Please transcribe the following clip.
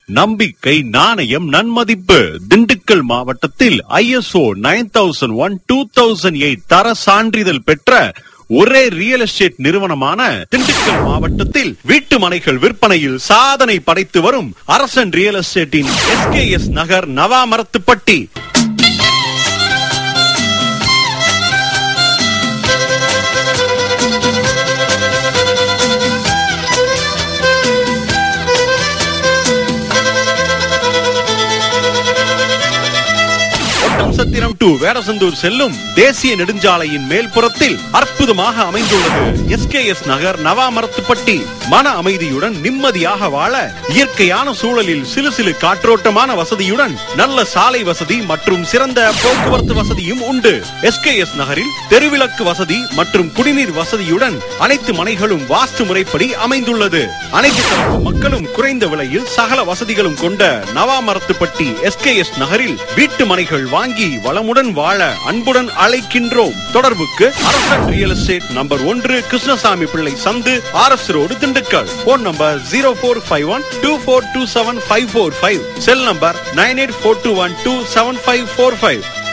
நம்பிக்கை, நாணயம், நன்மதிப்பு. திண்டுக்கல் மாவட்டத்தில் ISO 9001 2008 தர சான்றிதழ் பெற்ற ஒரே ரியல் எஸ்டேட் நிறுவனமான திண்டுக்கல் மாவட்டத்தில் வீட்டு மனைகள் விற்பனையில் சாதனை படைத்து வரும் அரசன் ரியல் எஸ்டேட்டின் SKS நகர் நவாமரத்துப்பட்டி. சத்திரம் டு வேடசந்தூர் செல்லும் தேசிய நெடுஞ்சாலையின் மேல்புறத்தில் அற்புதமாக அமைந்துள்ளது SKS நகர் நவாமரத்துப்பட்டி. மன அமைதியுடன் நிம்மதியாக வாழ இயற்கையான சூழலில் சிலு காற்றோட்டமான வசதியுடன் நல்ல சாலை வசதி மற்றும் சிறந்த போக்குவரத்து வசதியும் உண்டு. SKS நகரில் தெருவிளக்கு வசதி மற்றும் குடிநீர் வசதியுடன் அனைத்து மனைகளும் வாஸ்து முறைப்படி அமைந்துள்ளது. அனைத்து தரப்பு மக்களும் குறைந்த விலையில் சகல வசதிகளும் கொண்ட நவாமரத்துப்பட்டி SKS நகரில் வீட்டு மனைகள் வாங்கி வளமுடன் வாழ அன்புடன் அழைக்கின்றோம். தொடர்புக்கு அரசன் ரியல் எஸ்டேட் நம்பர் 1 கிருஷ்ணசாமி பிள்ளை சந்து, RS road, Dindigul. Phone number 0451242755. Cell number 9842127545.